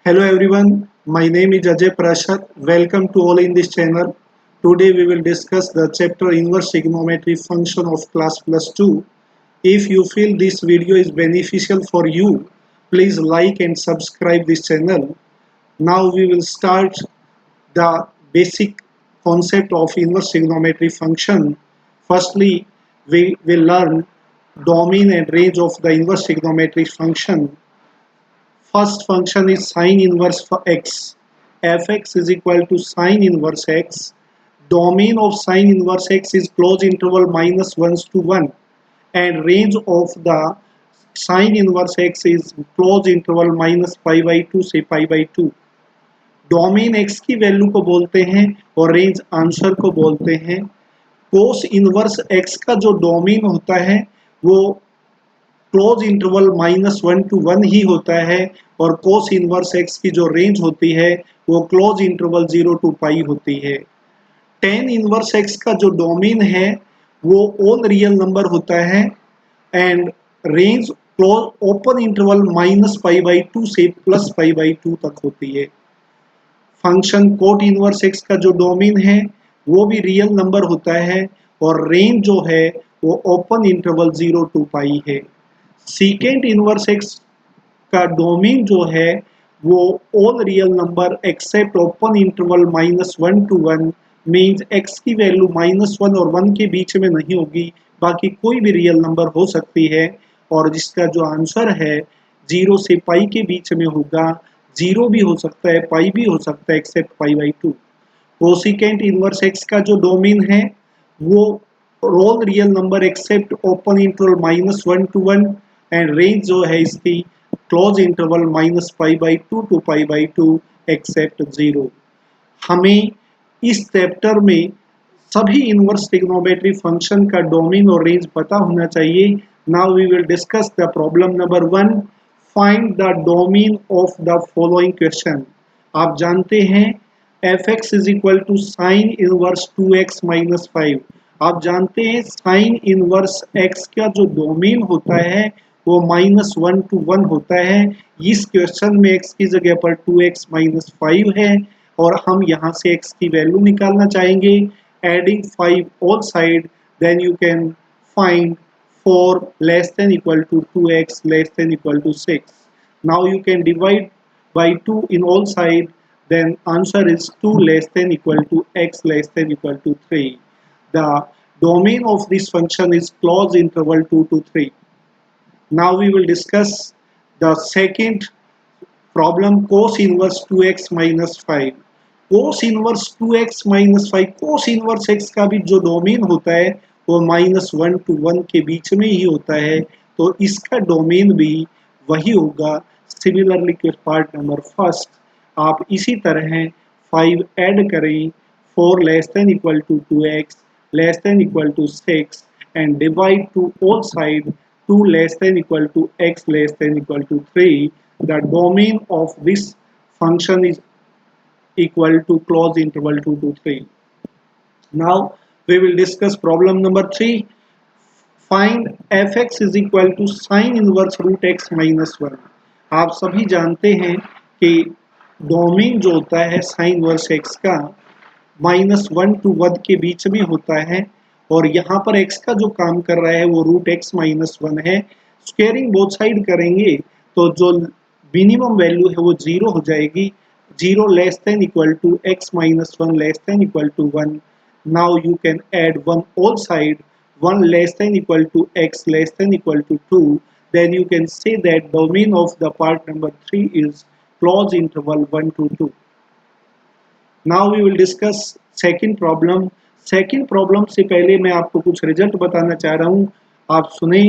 Hello everyone, my name is Ajay Prashad. Welcome to all in this channel. Today we will discuss the chapter inverse trigonometry function of class plus 2. If you feel this video is beneficial for you, please like and subscribe this channel. Now we will start the basic concept of inverse trigonometry function. Firstly, we will learn domain and range of the inverse trigonometry function. First function is sine inverse for x. Fx is equal to sine inverse x. Domain of sine inverse x is closed interval minus 1 to 1. And range of the sine inverse x is closed interval minus pi by 2 से pi by 2. Domain x की value को बोलते हैं और range answer को बोलते हैं. Cos inverse x का जो डोमेन होता है वो क्लोज इंटरवल -1 to 1 ही होता है और कोस इनवर्स x की जो रेंज होती है वो क्लोज इंटरवल 0 to पाई होती है. टेन इनवर्स x का जो डोमेन है वो ऑल रियल नंबर होता है and range close open interval -π/2 से +π/2 तक होती है. फंक्शन कोट इनवर्स x का जो डोमेन है वो भी रियल नंबर होता है और रेंज जो है वो ओपन इंटरवल 0 to पाई है. सीकेंट इनवर्स x का डोमेन जो है वो all real number except open interval -1 to 1 means x की वैल्यू -1 और 1 के बीच में नहीं होगी, बाकी कोई भी रियल नंबर हो सकती है और जिसका जो आंसर है 0 से पाई के बीच में होगा. 0 भी हो सकता है, पाई भी हो सकता है एक्सेप्ट π/2. कोसिकेंट इनवर्स x का जो डोमेन है वो all real number except open interval -1 to 1 and range जो है इसकी क्लोज इंटरवल -π/2 to π/2 एक्सेप्ट 0. हमें इस चैप्टर में सभी इनवर्स ट्रिग्नोमेट्री फंक्शन का डोमेन और रेंज पता होना चाहिए. Now we will discuss the problem number 1. Find the domain of the following question. आप जानते हैं fx is equal to sine inverse 2x minus 5. आप जानते हैं साइन इनवर्स x का जो डोमेन होता है वो -1 to 1 होता है. इस क्वेश्चन में x की जगह पर 2x माइनस 5 है और हम यहाँ से x की वैल्यू निकालना चाहेंगे. Adding 5 all side then you can find 4 less than equal to 2x less than equal to 6. Now you can divide by 2 in all side, then answer is 2 less than equal to x less than equal to 3. The domain of this function is closed interval 2 to 3. Now we will discuss the second problem, cos inverse 2x minus 5. cos inverse 2x minus 5, cos inverse x का भी जो domain होता है वो -1 to 1 के बीच में ही होता है, तो इसका डोमेन भी वही होगा. सिमिलरली पार्ट नंबर फर्स्ट आप इसी तरह 5 ऐड करें, 4 less than equal to 2x less than equal to 6 and divide to all side 2 less than equal to x less than equal to 3. The domain of this function is equal to closed interval 2 to 3. Now we will discuss problem number 3. Find fx is equal to sin inverse root x minus 1. आप सभी जानते हैं कि domain जो होता है sin inverse x का -1 to 1 के बीच में होता है और यहाँ पर x का जो काम कर रहा है वो रूट x माइनस 1 है. स्क्वेयरिंग बोथ साइड करेंगे तो जो मिनिमम वैल्यू है वो 0 हो जाएगी. 0 less than equal to x minus 1 less than equal to 1. Now you can add 1 all side, 1 less than equal to x less than equal to 2. Then you can say that domain of the part number 3 is closed interval 1 to 2. Now we will discuss second problem. Second problem से पहले मैं आपको कुछ result बताना चाह रहा हूँ. आप सुने,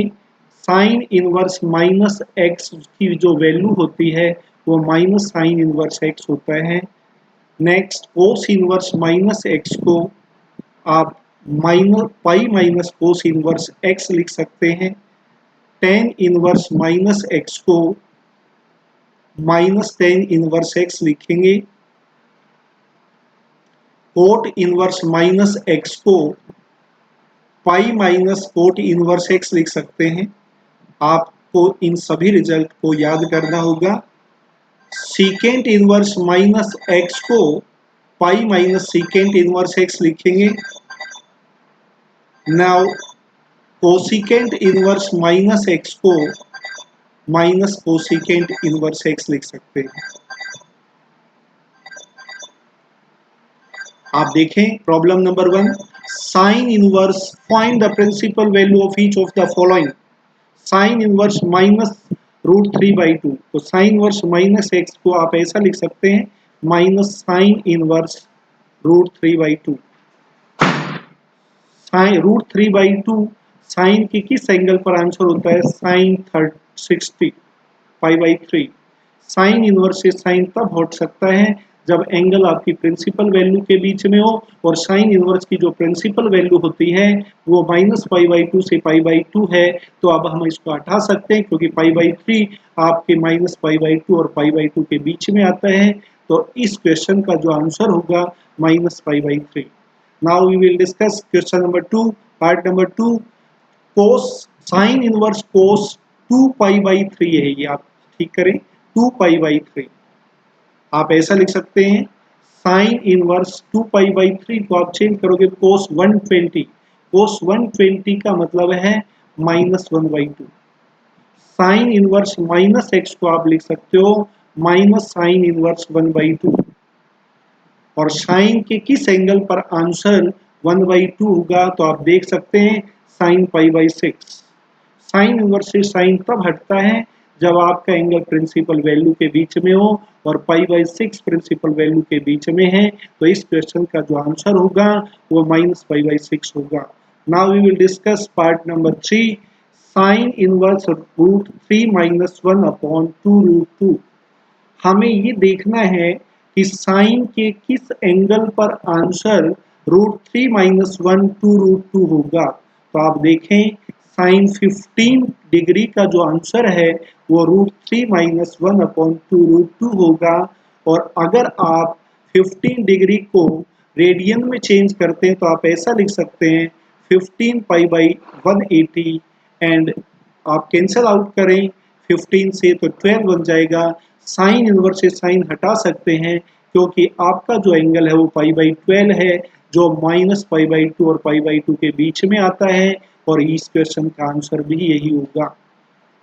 साइन इनवर्स माइनस एक्स की जो वैल्यू होती है वो माइनस साइन इनवर्स एक्स होता है. Next cos inverse minus x को आप minus pi minus cos inverse x लिख सकते हैं. टेन इनवर्स माइनस एक्स को माइनस टेन इनवर्स एक्स लिखेंगे. कोट इनवर्स माइनस एक्स को pi minus cot inverse x लिख सकते हैं. आपको इन सभी रिजल्ट को याद करना होगा. सीकेंट इनवर्स माइनस एक्स को pi minus secant inverse x लिखेंगे। Now cosecant inverse minus x को माइनस कोसिकेंट इनवर्स एक्स लिख सकते हैं। आप देखें problem number 1, sine inverse find the principal value of each of the following. Sine inverse minus √3/2, तो sign inverse minus x को आप ऐसा लिख सकते हैं minus sine inverse √3/2। Sine √3/2 sine के किस एंगल पर आंसर होता है? साइन 60 π/3। साइन इनवर्स से साइन तब हट सकता है जब एंगल आपकी प्रिंसिपल वैल्यू के बीच में हो, और साइन इनवर्स की जो प्रिंसिपल वैल्यू होती है वो -π/2 से π/2 है। तो अब हम इसको हटा सकते हैं क्योंकि π/3 आपके -π/2 और π/2 के बीच में आता है। तो इस क्वेश्चन का जो आंसर होगा -π/3। Now we will discuss question number 2, part number 2। Cos sine inverse cos 2π/3 है, ये आप ठीक करें 2π/3। आप ऐसा लिख सकते हैं साइन इनवर्स 2π/3 को आप चेंज करोगे कोस 120। कोस 120 का मतलब है -1/2। साइन इनवर्स माइनस एक्स को आप लिख सकते हो माइनस साइन इनवर्स 1/2। और साइन के किस एंगल पर आंसर 1/2 होगा? तो आप देख सकते हैं साइन π/6। साइन इनवर्स से साइन तब हटता है जब आपका एंगल प्रिंसिपल वैल्यू के बीच में हो और π/6 प्रिंसिपल वैल्यू के बीच में है। तो इस क्वेश्चन का जो आंसर होगा वो -π/6 होगा। Now we will discuss part number 3, sine inverse √3 - 1/2√2। हमें ये देखना है कि साइन के किस एंगल पर आंसर √3 - 1/2√2 होगा। तो आप देखें साइन 15 डिग्री का जो आंसर है वो √3 - 1/2√2 होगा। और अगर आप 15 डिग्री को रेडियन में चेंज करते हैं तो आप ऐसा लिख सकते हैं 15π/180, एंड आप कैंसल आउट करें 15 से तो 12 बन जाएगा। साइन इनवर्स से साइन हटा सकते हैं क्योंकि आपका जो एंगल है वो π/12 है, जो -π/2 और π/2 के बीच में आता है, और इस क्वेश्चन का आंसर भी यही होगा।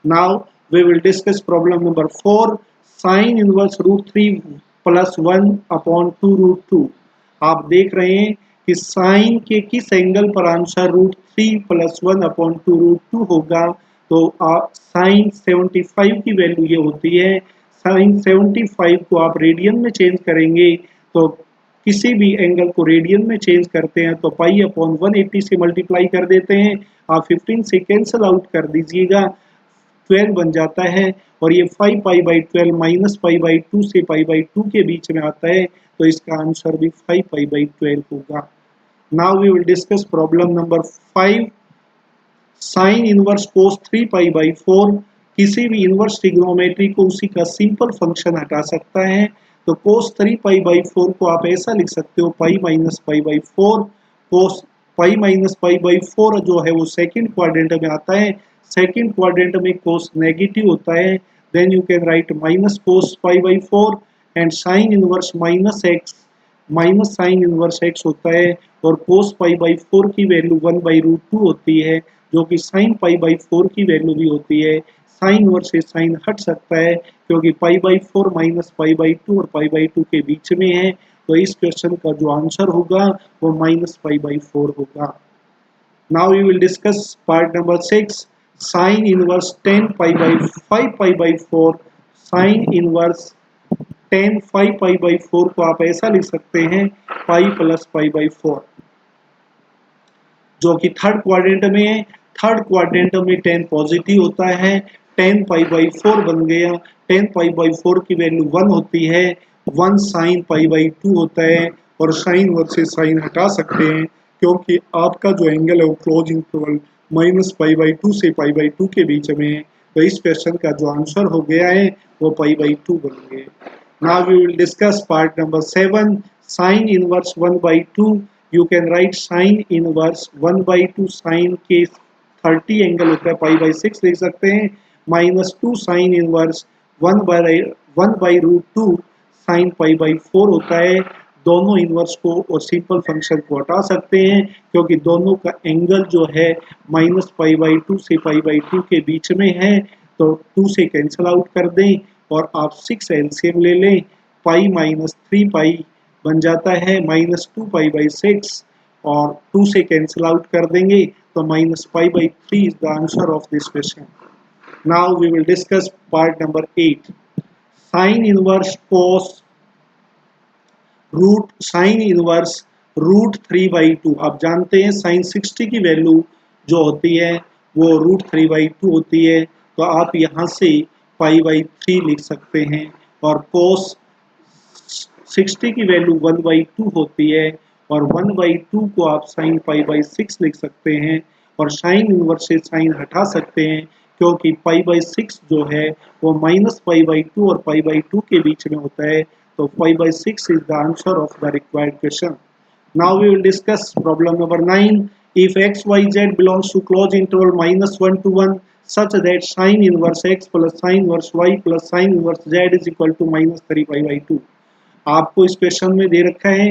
Now we will discuss problem number 4, sine inverse √3 + 1/2√2। आप देख रहे हैं कि साइन के किस एंगल पर आंसर √3 + 1/2√2 होगा। तो साइन 75 की वैल्यू ये होती है। साइन 75 को आप रेडियन में चेंज करेंगे तो किसी भी एंगल को रेडियन में चेंज करते हैं तो π/180 से मल्टीप्लाई कर देते हैं। आप 15 से कैंसल आउट कर दीजिएगा, 12 बन जाता है, और ये 5π/12 -π/2 से π/2 के बीच में आता है। तो इसका आंसर भी 5π/12 होगा। Now we will discuss problem number 5, sine inverse cos 3π/4। किसी भी इनवर्स ट्रिग्नोमेट्री को उसी का सिंपल फंक्शन हटा सकता है। तो कोस 3π/4 को आप ऐसा लिख सकते हो π - π/4। कोस π - π/4 जो है वो सेकंड क्वाड्रेंट में आता है। सेकंड क्वाड्रेंट में कोस नेगेटिव होता है, then you can write minus cos π/4, and sine inverse minus sine inverse x होता है, और कोस π/4 की वैल्यू 1/√2 होती है, जो कि साइन π/4 की वैल्यू भी होती है। साइन इनवर्स से साइन हट सकता है क्योंकि π/4 माइनस π/2 और π/2 के बीच में है। तो इस क्वेश्चन का जो आंसर होगा वो -π/4 होगा। Now we will discuss part number 6, sine inverse 5π/4। Sine inverse 5π/4 को आप ऐसा लिख सकते हैं π + π/4, जो कि थर्ड क्वाड्रेंट में है। थर्ड क्वाड्रेंट में 10 पॉजिटिव होता है, 10 π/4 बन गया। 10 π/4 की वैल्यू 1 होती है, 1 साइन π/2 होता है, और साइन वर्स से साइन हटा सकते हैं क्योंकि आपका जो एंगल है वो क्लोज इंटरवल -π/2 से π/2 के बीच में है। तो इस क्वेश्चन का जो आंसर हो गया है वो π/2 बन गया। Now we will discuss part number 7, sine inverse 1/2। You can write sine inverse 1/2, sine के 30 एंगल होता है π/6 लिख सकते हैं, -2 sign inverse 1/2 1/√2 sine pi by 4 होता है। दोनों इनवर्स को और सिंपल फंक्शन को हटा सकते हैं क्योंकि दोनों का एंगल जो है -π/2 से π/2 के बीच में है, तो 2 से कैंसिल आउट कर दें और आप 6 एलसीएम ले लें। पाई माइनस 3π बन जाता है -2π/6 और 2 से कैंसिल आउट कर देंगे तो -π/3 is the answer of this question. Now we will discuss part number 8. Sine inverse cos root 3/2। आप जानते हैं साइन 60 की वैल्यू जो होती है वो √3/2 होती है, तो आप यहाँ से π/3 लिख सकते हैं और cos 60 की वैल्यू 1/2 होती है और 1/2 को आप साइन π/6 लिख सकते हैं और साइन इनवर्स से साइन हटा सकते हैं क्योंकि π/6 जो है वो -π/2 और π/2 के बीच में होता है, तो π/6 is the answer of the required question. Now we will discuss problem number 9. If x, y, z belongs to closed interval -1 to 1 such that sin inverse x plus sin inverse y plus sin inverse z is equal to -3π/2. आपको इस question में दे रखा है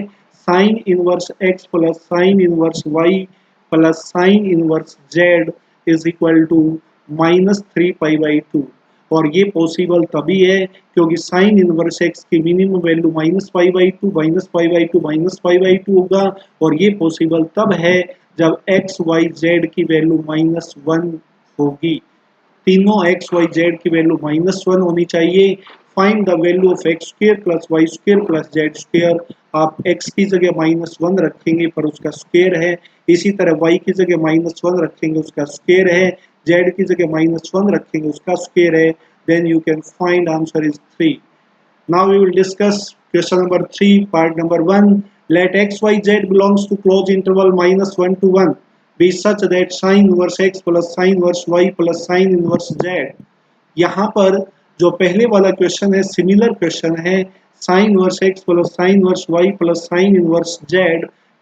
sine inverse x plus sine inverse y plus sine inverse z is equal to -3π/2 और ये possible तभी है क्योंकि साइन इनवर्स x की मिनिमम वैल्यू -π/2 -π/2 होगा और ये पॉसिबल तब है जब x y z की वैल्यू -1 होगी। तीनों x y z की वैल्यू -1 होनी चाहिए। Find the value of x square plus y square plus z square. आप x की जगह -1 रखेंगे पर उसका स्क्वायर है, इसी तरह y की जगह -1 रखेंगे उसका स्क्वायर है, z की जगह -1 रखेंगे उसका स्क्वायर है, then you can find answer is 3. Now we will discuss question number 3 part number 1. Let x y z belongs to closed interval -1 to 1 be such that sin inverse x plus sin inverse y plus sin inverse z. यहाँ पर जो पहले वाला question है similar question है। Sine inverse x plus sine inverse y plus sine inverse z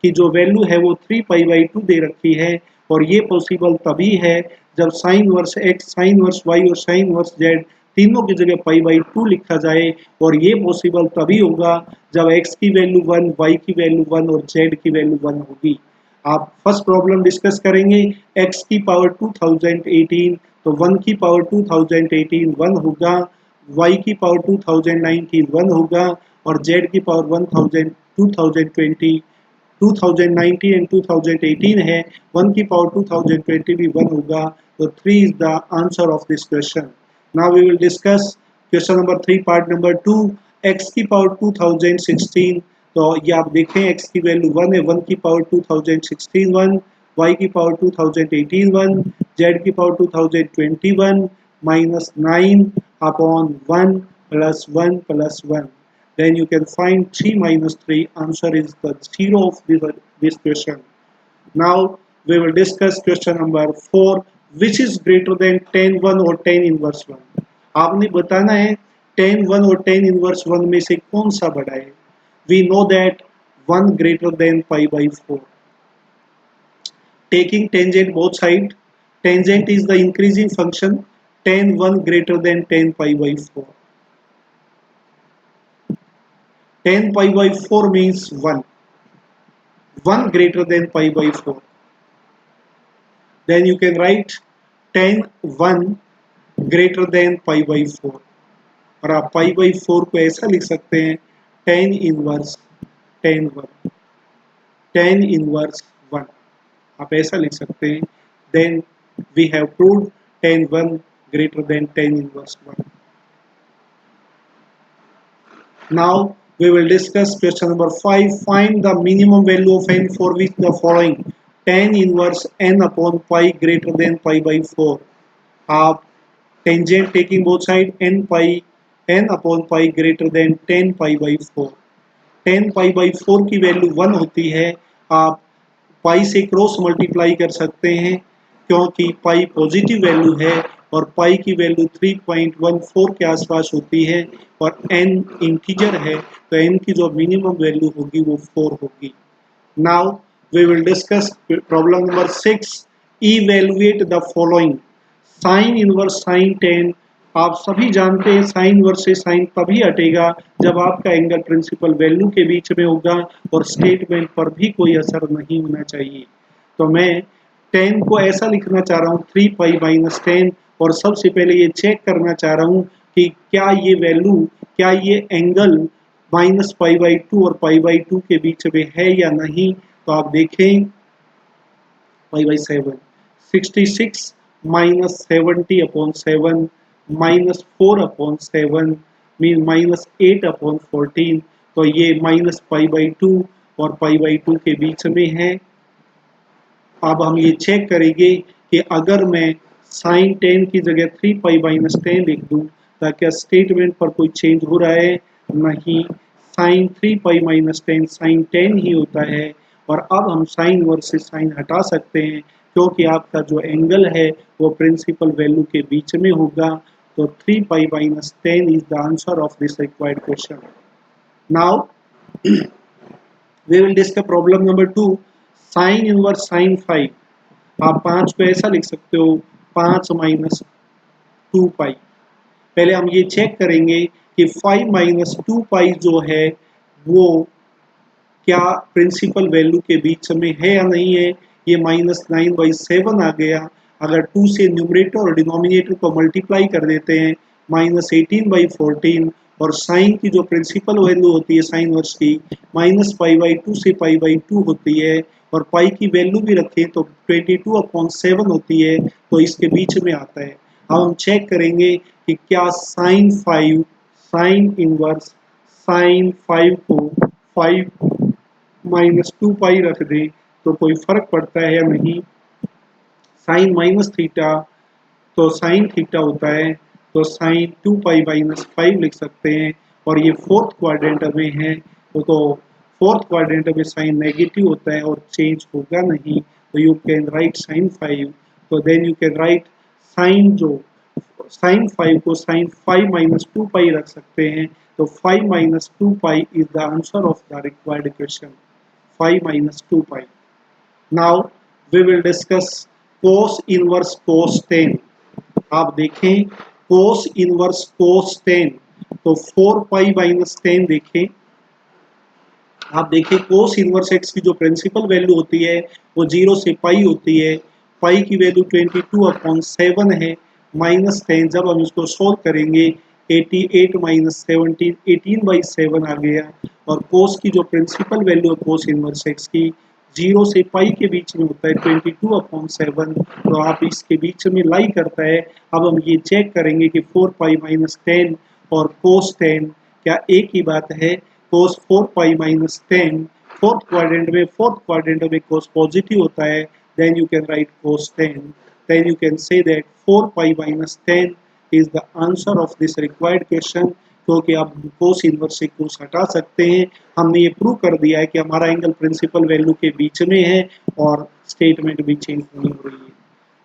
की जो value है वो 3π/2 दे रखी है और ये पॉसिबल तभी है जब sign inverse x, sign inverse y और साइन इनवर्स z तीनों की जगह π/2 लिखा जाए और ये पॉसिबल तभी होगा जब x की वैल्यू 1, y की वैल्यू 1 और z की वैल्यू 1 होगी। आप फर्स्ट प्रॉब्लम डिस्कस करेंगे। x की पावर 2018 तो 1 की पावर 2018 1 होगा, y की पावर 2019 1 होगा और z की पावर 2020 2019 एंड 2018 है, 1 की पावर 2020 भी 1 होगा, तो 3 is the answer of this question. Now we will discuss question number 3 part number 2. x की पावर 2016 तो ये आप देखें x की वैल्यू 1 है, 1 की पावर 2016 1, y की पावर 2018 1, z की power 2021 -9 upon 1 plus 1 plus 1. Then you can find 3 minus 3. Answer is the 0 of this question. Now we will discuss question number 4. Which is greater than tan 1 or tan inverse 1? आपने बताना है tan 1 और tan inverse 1 में से कौन सा बड़ा है। We know that 1 greater than π/4. Taking tangent both sides, tangent is the increasing function, tan 1 greater than tan π/4. Tan π/4 means 1. 1 greater than π/4. Then you can write tan 1 greater than π/4 और आप π/4 को ऐसा लिख सकते हैं tan inverse tan 1, tan inverse 1 आप ऐसा लिख सकते हैं। Then we have proved tan 1 greater than tan inverse 1. Now we will discuss question number 5. Find the minimum value of n for which the following tan inverse n upon pi greater than π/4. आप tangent taking both side n upon pi greater than tan π/4. tan π/4 की value 1 होती है। आप पाई से cross multiply कर सकते हैं क्योंकि पाई पॉजिटिव वैल्यू है और पाई की वैल्यू 3.14 के आसपास होती है और n इंटीजर है तो n की जो मिनिमम वैल्यू होगी वो 4 होगी। Now we will discuss problem number 6. Evaluate the following sine inverse sine tan आप सभी जानते हैं साइन वर्सेस साइन तभी हटेगा जब आपका एंगल प्रिंसिपल वैल्यू के बीच में होगा और स्टेटमेंट पर भी कोई असर नहीं होना चाहिए। तो मैं 10 को ऐसा लिखना चाह रहा हूँ 3 पाई माइनस 10 और सबसे पहले ये चेक करना चाह रहा हूँ कि क्या ये वैल्यू, क्या ये एंगल माइनस पाई बाई 2 और पाई बाई 2 के बीच में है या नहीं। तो आप देखें pi by 7 66 minus 70 upon 7 minus 4 upon 7 mean minus 8 upon 14। तो ये माइनस पाई बाई 2 और पाई बाई 2 के बीच में है। अब हम ये चेक करेंगे कि अगर मैं साइन 10 की जगह 3 पाई माइनस 10 लिख दूं ताकि स्टेटमेंट पर कोई चेंज हो रहा है, नहीं। साइन 3 पाई माइनस 10 साइन 10 ही होता है। और अब हम साइन वर्सेस साइन हटा सकते हैं क्योंकि आपका जो एंगल है वो प्रिंसिपल वैल्यू के बीच में होगा। तो 3 पाई minus 10 is the answer of this required question. Now we will discuss problem number 2, sin inverse sin 5। आप 5 को ऐसा लिख सकते हो 5 माइनस 2 पाई। पहले हम ये चेक करेंगे कि 5 माइनस 2 पाई जो है वो क्या प्रिंसिपल वैल्यू के बीच में है या नहीं है। ये -9/7 आ गया। अगर 2 से न्यूमरेटर और डिनोमिनेटर को मल्टीप्लाई कर देते हैं -18/14 और साइन की जो प्रिंसिपल वैल्यू होती है साइन वर्स की -π/2 से π/2 होती है और पाई की वैल्यू भी रखें तो 22/7 होती है। तो इसके बीच में आता है। अब हम चेक करेंगे कि क्या साइन 5 साइन इनवर्स साइन 5 को 5 माइनस 2 पाई रख दें तो कोई फर्क पड़ता है या नहीं। साइन माइनस थीटा तो साइन थीटा होता है तो साइन 2 पाई माइनस 5 लिख सकते हैं। और ये फोर्थ क्वाड्रेंट में है तो फोर्थ क्वाड्रेंट में साइन नेगेटिव होता है और चेंज होगा नहीं। तो यू कैन राइट साइन 5। तो then you can write sine जो साइन 5 को साइन 5 माइनस 2 पाई रख सकते हैं। तो 5 minus 2 pi is the answer of the required question. 5 minus 2 pi. Now we will discuss cos inverse cos 10। आप देखें cos inverse cos 10 तो 4 pi minus 10 देखें। आप देखें cos inverse x की जो प्रिंसिपल वैल्यू होती है वो 0 से पाई होती है। पाई की वैल्यू 22/7 है माइनस 10। जब हम इसको सोल्व करेंगे 88 माइनस 17 18/7 आ गया। और कोस की जो प्रिंसिपल वैल्यू है कोस इनवर्स एक्स की 0 से पाई के बीच में होता है 22/7। तो आप इसके बीच में लाई करता है। अब हम ये चेक करेंगे कि 4 पाई माइनस 10 और कोस 10 क्या एक ही बात है। Cos 4 pi minus 10 fourth quadrant में कोस पॉजिटिव होता है। Then you can write cos 10। Then you can say that 4 pi minus 10 is the answer of this required question। क्योंकि आप कोस इनवर्स से कोस हटा सकते हैं। हमने ये प्रूव कर दिया है कि हमारा एंगल प्रिंसिपल वैल्यू के बीच में है और स्टेटमेंट भी चेंज नहीं हो रही है।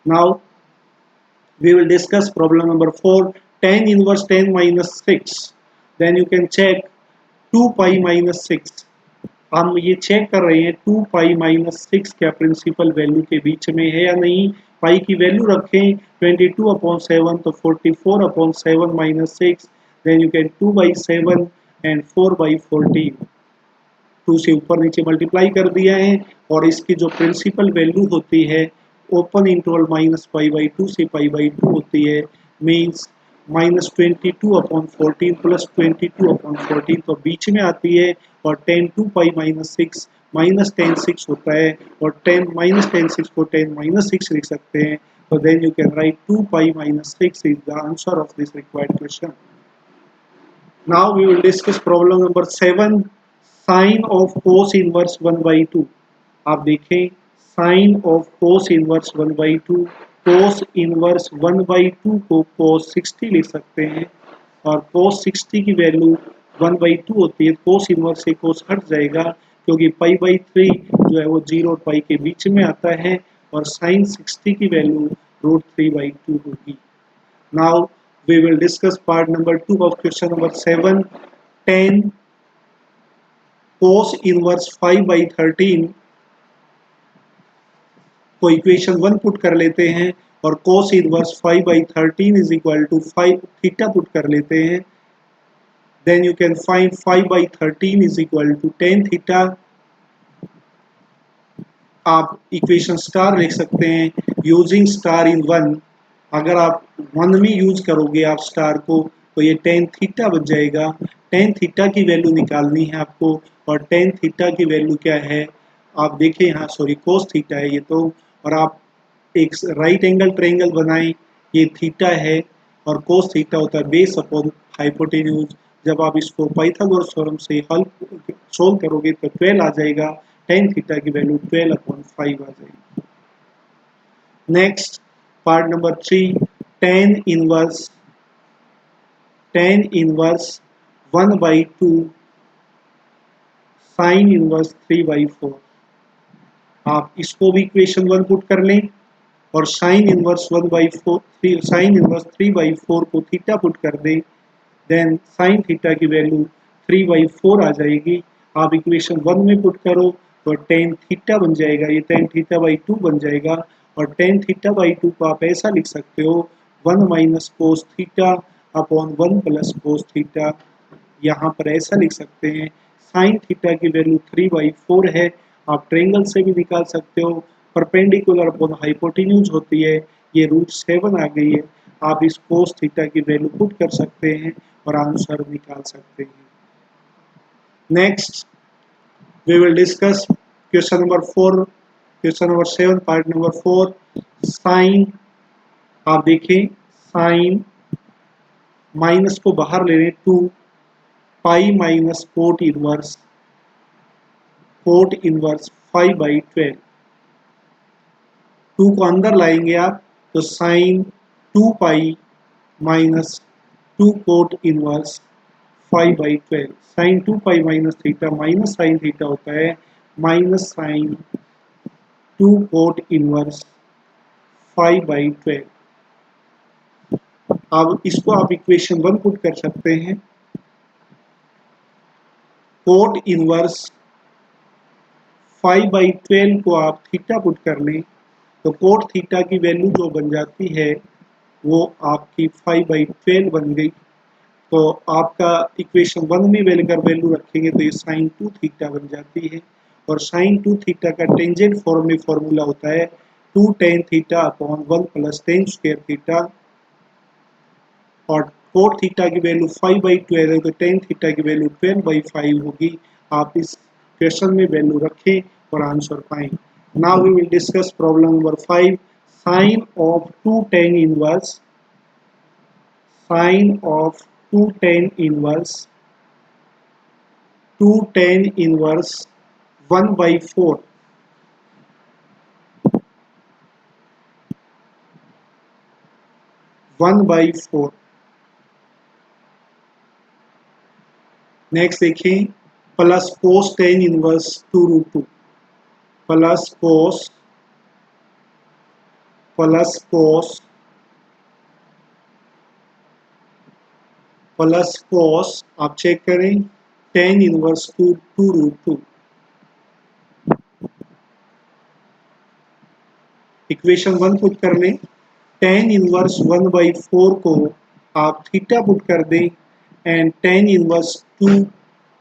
Now we will discuss problem number 4, tan inverse 10 minus 6। then you can check 2 pi minus 6। हम ये चेक कर रहे हैं 2 पाई माइनस 6 क्या प्रिंसिपल वैल्यू के बीच में है या नहीं। पाई की वैल्यू रखें 22/7 तो 44/7 minus 6। Then you can 2/7 and 4/14। 2 से ऊपर नीचे मल्टीप्लाई कर दिया है और इसकी जो प्रिंसिपल वैल्यू होती है ओपन इंटरवल -π/2 से π/2 होती है। मीन्स -22/14 प्लस 22/14 तो बीच में आती है। और 10 2 पाई माइनस 6 माइनस 10 6 होता है और 10 -10 6 को 10 -6 लिख सकते हैं। तो then you can write 2 pi minus 6 is the answer of this required question. Now we will discuss problem number 7, sin of cos inverse 1/2। आप देखें sin of cos inverse 1/2 cos inverse 1/2 को cos 60 लिख सकते हैं और cos 60 की value 1/2 होती है। cos इनवर्स से cos हट जाएगा क्योंकि π/3 जो है वो 0 और पाई के बीच में आता है और sin 60 की वैल्यू √3/2 होगी। Now we will discuss part number 2 of question number 7, tan cos inverse 5/13 को इक्वेशन 1 पुट कर लेते हैं और cos inverse 5/13 is equal to 5 theta put कर लेते हैं, then you can find 5/13 is equal to tan theta. आप इक्वेशन स्टार लिख सकते हैं यूजिंग स्टार इन वन। अगर आप वन में यूज करोगे आप स्टार को तो ये tan थीटा बन जाएगा। tan थीटा की वैल्यू निकालनी है आपको, और tan थीटा की वैल्यू क्या है आप देखिए यहाँ, सॉरी cos थीटा है ये तो, और आप एक राइट एंगल ट्रायंगल बनाएं, ये थीटा है और cos थीटा होता है बेस अपॉन हाइपोटेन्यूज। जब आप इसको पाइथागोरस थ्योरम से हल सोल्व करोगे तो 12 आ जाएगा, tan थीटा की वैल्यू 12/5 आ जाएगी। Next part number 3, tan inverse 1/2 sin inverse 3/4। आप इसको भी इक्वेशन 1 पुट कर लें और sin इनवर्स 3/4 को थीटा पुट कर दें, देन sin थीटा की वैल्यू 3/4 आ जाएगी। आप इक्वेशन 1 में पुट करो तो tan थीटा बन जाएगा, ये tan थीटा/2 बन जाएगा, और tan थीटा/2 को आप ऐसा लिख सकते हो 1 minus cos theta upon 1 plus cos theta. यहाँ पर ऐसा लिख सकते हैं sin थीटा की वैल्यू 3/4 है, आप ट्रायंगल से भी निकाल सकते हो, परपेंडिकुलर अपॉन हाइपोटेन्यूज होती है, ये √7 आ गई है। आप इस cos थीटा की वैल्यू पुट कर सकते हैं और आंसर निकाल सकते हैं। Next we will discuss question number 4, question number 7 part number 4, sine. आप देखें साइन माइनस को बाहर ले लें 2 पाई माइनस कोट इनवर्स 5/12। 2 को अंदर लाएंगे आप तो sine 2 pi minus 2 cot inverse 5/12। Sine 2 pi minus theta minus sine theta होता है माइनस साइन 2 कोट इनवर्स 5/12। अब इसको आप इक्वेशन 1 पुट कर सकते हैं। कोट इनवर्स 5/12 को आप थीटा पुट कर लें तो कोट थीटा की वैल्यू जो बन जाती है वो आपकी 5/12 बन गई। तो आपका इक्वेशन 1 में वैल्यू रखेंगे तो ये साइन 2 थीटा बन जाती है, और साइन 2 थीटा का टेंजेंट फॉर्म में फॉर्मूला होता है 2 tan theta upon 1 plus tan square theta, और कोट थीटा की वैल्यू 5/12 है तो tan थीटा की वैल्यू 12/5 होगी। आप इस क्वेश्चन में वैल्यू रखें और आंसर पाएं। Now we will discuss problem number 5, sine of 2 tan inverse, sine of 2 tan inverse 1/4 1/4। Next देखिए plus cos tan inverse 2√2 plus cos आप चेक करें tan इनवर्स 2√2। इक्वेशन 1 पुट कर लें, tan इनवर्स 1/4 को आप थीटा पुट कर दें एंड tan इनवर्स 2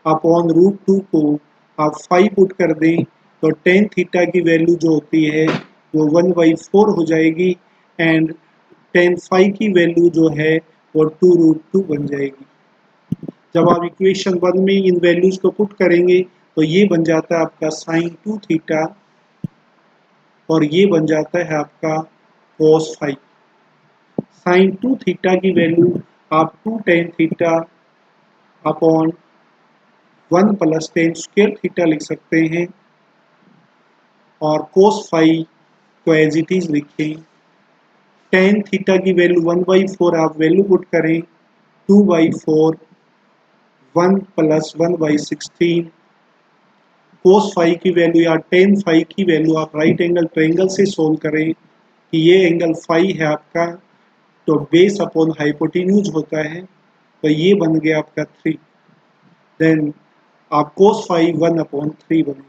अपॉन √2 को आप 5 पुट कर दें तो tan थीटा की वैल्यू जो होती है वो 1/4 हो जाएगी, एंड tan phi की वैल्यू जो है वो 2√2 बन जाएगी। जब आप इक्वेशन 1 में इन वैल्यूज को पुट करेंगे तो ये बन जाता है आपका साइन 2 थीटा और ये बन जाता है आपका cos phi। साइन 2 थीटा की वैल्यू आप 2 tan theta upon 1 plus tan square theta लिख सकते हैं, और cos phi को एज इट इज लिखें। tan थीटा की वैल्यू 1/4 आप वैल्यू पुट करें 2/4 1 प्लस 1/16। cos phi की वैल्यू या tan phi की वैल्यू आप राइट एंगल ट्रायंगल से सोल्व करें कि ये एंगल phi है आपका, तो बेस अपॉन हाइपोटेन्यूज होता है तो ये बन गया आपका 3, देन आप cos phi 1/3 बनेगा।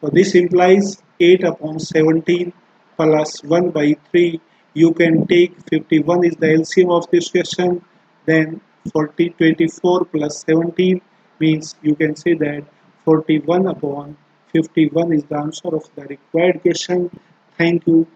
तो this implies 8/17 plus 1/3 you can take 51 is the LCM of this question. Then 24 plus 17 means you can say that 41 upon 51 is the answer of the required question. Thank you.